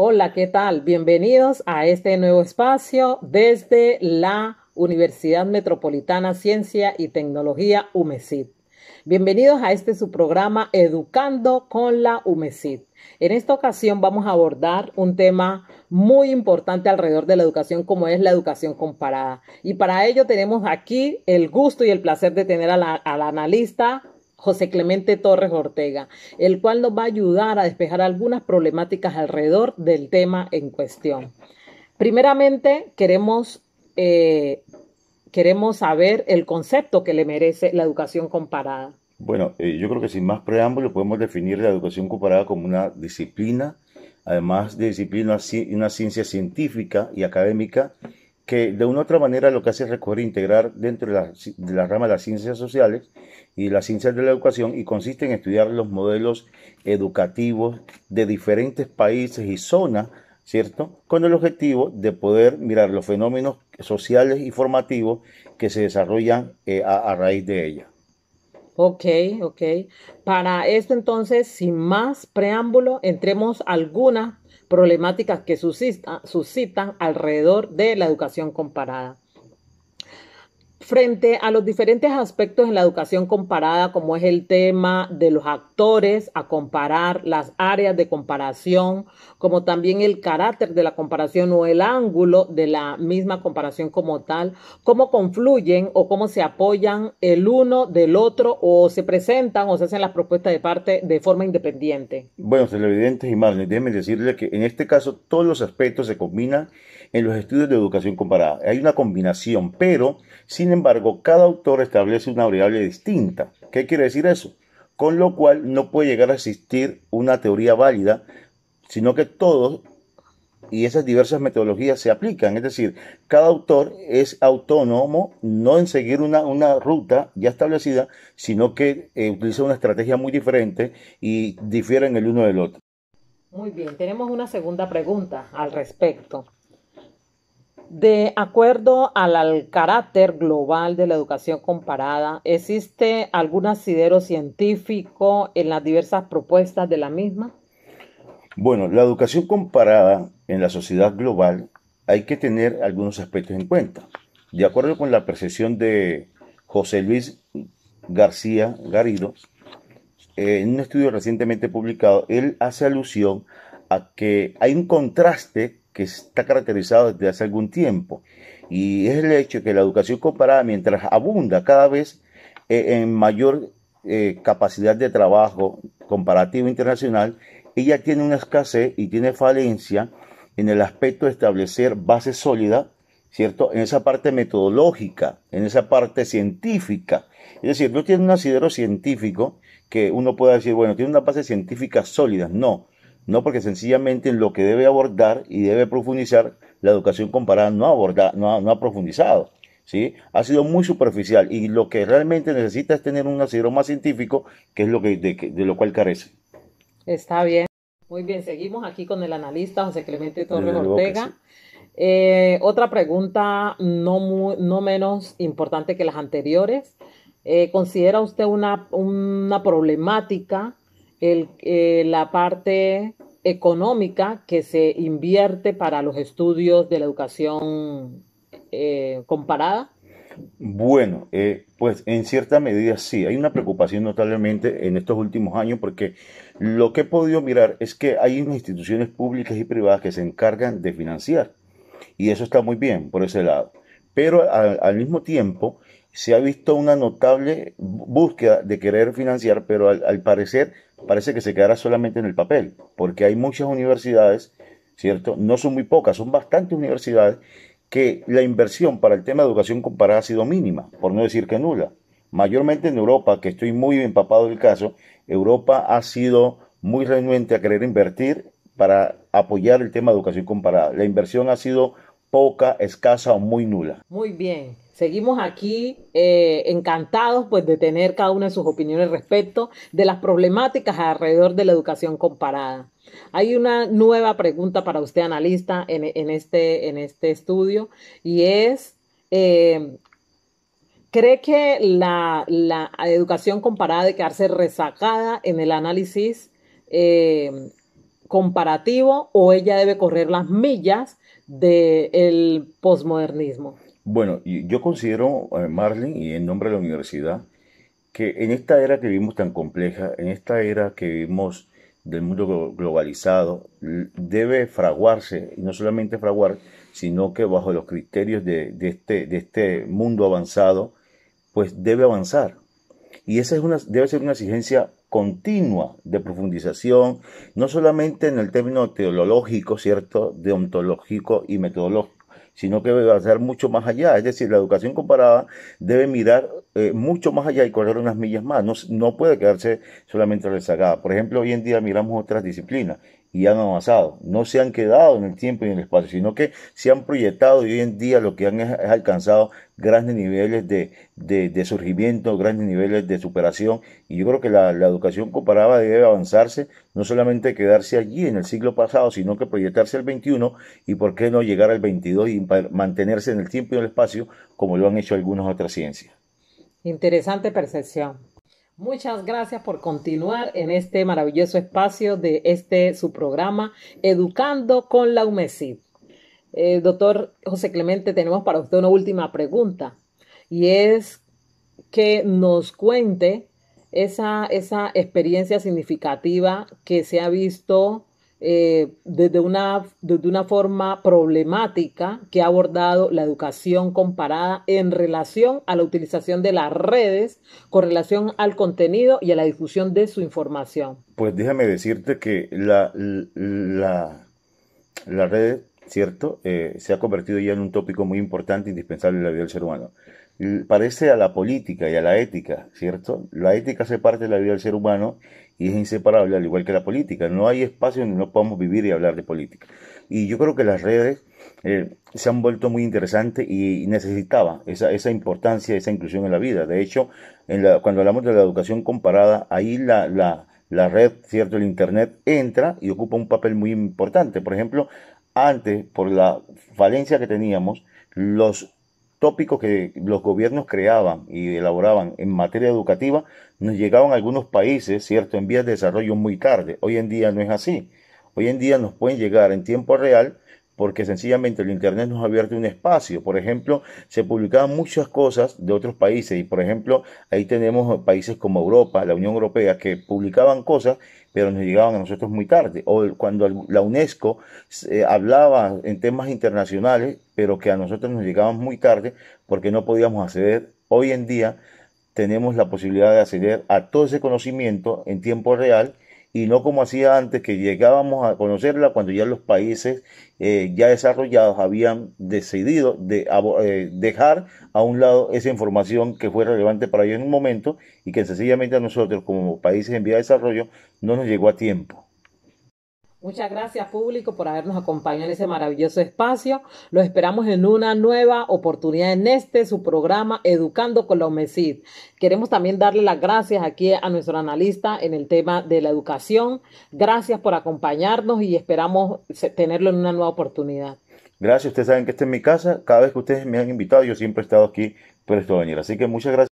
Hola, ¿qué tal? Bienvenidos a este nuevo espacio desde la Universidad Metropolitana Ciencia y Tecnología UMECIT. Bienvenidos a este su programa Educando con la UMECIT. En esta ocasión vamos a abordar un tema muy importante alrededor de la educación, como es la educación comparada. Y para ello tenemos aquí el gusto y el placer de tener al analista José Clemente Torres Ortega, el cual nos va a ayudar a despejar algunas problemáticas alrededor del tema en cuestión. Primeramente, queremos saber el concepto que le merece la educación comparada. Bueno, yo creo que sin más preámbulo podemos definir la educación comparada como una disciplina, además de disciplina, una ciencia científica y académica que de una u otra manera lo que hace es recoger e integrar dentro de la rama de las ciencias sociales y las ciencias de la educación y consiste en estudiar los modelos educativos de diferentes países y zonas, ¿cierto? Con el objetivo de poder mirar los fenómenos sociales y formativos que se desarrollan a raíz de ella. Ok, ok. Para esto entonces, sin más preámbulo, entremos a algunas problemáticas que suscitan alrededor de la educación comparada. Frente a los diferentes aspectos en la educación comparada, como es el tema de los actores, a comparar las áreas de comparación, como también el carácter de la comparación o el ángulo de la misma comparación como tal, cómo confluyen o cómo se apoyan el uno del otro o se presentan o se hacen las propuestas de parte de forma independiente. Bueno, televidentes y Marlene, déjenme decirle que en este caso todos los aspectos se combinan en los estudios de educación comparada. Hay una combinación, pero, sin embargo, cada autor establece una variable distinta. ¿Qué quiere decir eso? Con lo cual no puede llegar a existir una teoría válida, sino que todos y esas diversas metodologías se aplican. Es decir, cada autor es autónomo, no en seguir una ruta ya establecida, sino que utiliza una estrategia muy diferente y difieren el uno del otro. Muy bien, tenemos una segunda pregunta al respecto. De acuerdo al carácter global de la educación comparada, ¿existe algún asidero científico en las diversas propuestas de la misma? Bueno, la educación comparada en la sociedad global hay que tener algunos aspectos en cuenta. De acuerdo con la percepción de José Luis García Garrido, en un estudio recientemente publicado, él hace alusión a que hay un contraste que está caracterizado desde hace algún tiempo y es el hecho de que la educación comparada, mientras abunda cada vez en mayor capacidad de trabajo comparativo internacional, ella tiene una escasez y tiene falencia en el aspecto de establecer bases sólidas, ¿cierto? En esa parte metodológica, en esa parte científica. Es decir, no tiene un asidero científico que uno pueda decir, bueno, tiene una base científica sólida. No, no porque sencillamente en lo que debe abordar y debe profundizar, la educación comparada no ha profundizado. ¿Sí? Ha sido muy superficial y lo que realmente necesita es tener un asidero más científico, que es de lo cual carece. Está bien. Muy bien, seguimos aquí con el analista José Clemente Torres Desde luego que sí. Ortega. Otra pregunta no menos importante que las anteriores. ¿Considera usted una problemática la parte económica que se invierte para los estudios de la educación comparada? Bueno, pues en cierta medida sí, hay una preocupación notablemente en estos últimos años porque lo que he podido mirar es que hay instituciones públicas y privadas que se encargan de financiar y eso está muy bien por ese lado. Pero al mismo tiempo se ha visto una notable búsqueda de querer financiar, pero al parecer parece que se quedará solamente en el papel, porque hay muchas universidades, ¿cierto? No son muy pocas, son bastantes universidades que la inversión para el tema de educación comparada ha sido mínima, por no decir que nula. Mayormente en Europa, que estoy muy empapado del caso, Europa ha sido muy renuente a querer invertir para apoyar el tema de educación comparada. La inversión ha sido poca, escasa o muy nula. Muy bien, seguimos aquí encantados pues de tener cada una de sus opiniones respecto de las problemáticas alrededor de la educación comparada. Hay una nueva pregunta para usted, analista, en este estudio y es, eh, ¿cree que la educación comparada de quedarse rezagada en el análisis comparativo o ella debe correr las millas del posmodernismo? Bueno, yo considero, Marlene, y en nombre de la universidad, que en esta era que vivimos tan compleja, en esta era que vivimos del mundo globalizado, debe fraguarse, y no solamente fraguar, sino que bajo los criterios de este mundo avanzado, pues debe avanzar. Y esa es debe ser una exigencia continua de profundización, no solamente en el término teológico, ¿cierto?, deontológico y metodológico, sino que debe ser mucho más allá. Es decir, la educación comparada debe mirar mucho más allá y correr unas millas más. No puede quedarse solamente rezagada. Por ejemplo, hoy en día miramos otras disciplinas y han avanzado. No se han quedado en el tiempo y en el espacio, sino que se han proyectado y hoy en día lo que han es alcanzado grandes niveles de surgimiento, grandes niveles de superación. Y yo creo que la educación comparada debe avanzarse, no solamente quedarse allí en el siglo pasado, sino que proyectarse al 21 y por qué no llegar al 22 y mantenerse en el tiempo y en el espacio como lo han hecho algunas otras ciencias. Interesante percepción. Muchas gracias por continuar en este maravilloso espacio de su programa Educando con la UMESID. Doctor José Clemente, tenemos para usted una última pregunta y es que nos cuente esa experiencia significativa que se ha visto desde una forma problemática que ha abordado la educación comparada en relación a la utilización de las redes, con relación al contenido y a la difusión de su información. Pues déjame decirte que la red, ¿cierto? Se ha convertido ya en un tópico muy importante e indispensable en la vida del ser humano. Parece a la política y a la ética, ¿cierto? La ética hace parte de la vida del ser humano y es inseparable, al igual que la política. No hay espacio donde no podamos vivir y hablar de política. Y yo creo que las redes se han vuelto muy interesantes y necesitaba esa importancia, esa inclusión en la vida. De hecho, cuando hablamos de la educación comparada, ahí la red, ¿cierto? El Internet entra y ocupa un papel muy importante. Por ejemplo, antes, por la falencia que teníamos, los tópicos que los gobiernos creaban y elaboraban en materia educativa nos llegaban a algunos países, ¿cierto?, en vías de desarrollo muy tarde. Hoy en día no es así. Hoy en día nos pueden llegar en tiempo real porque sencillamente el Internet nos ha abierto un espacio. Por ejemplo, se publicaban muchas cosas de otros países y, por ejemplo, ahí tenemos países como Europa, la Unión Europea, que publicaban cosas, pero nos llegaban a nosotros muy tarde. O cuando la UNESCO hablaba en temas internacionales, pero que a nosotros nos llegaban muy tarde porque no podíamos acceder. Hoy en día tenemos la posibilidad de acceder a todo ese conocimiento en tiempo real y no como hacía antes, que llegábamos a conocerla cuando ya los países ya desarrollados habían decidido dejar a un lado esa información que fue relevante para ellos en un momento y que sencillamente a nosotros como países en vía de desarrollo no nos llegó a tiempo. Muchas gracias, público, por habernos acompañado en ese maravilloso espacio. Los esperamos en una nueva oportunidad en su programa Educando con la UMESID. Queremos también darle las gracias aquí a nuestro analista en el tema de la educación. Gracias por acompañarnos y esperamos tenerlo en una nueva oportunidad. Gracias, ustedes saben que esta es mi casa. Cada vez que ustedes me han invitado, yo siempre he estado aquí presto a venir. Así que muchas gracias.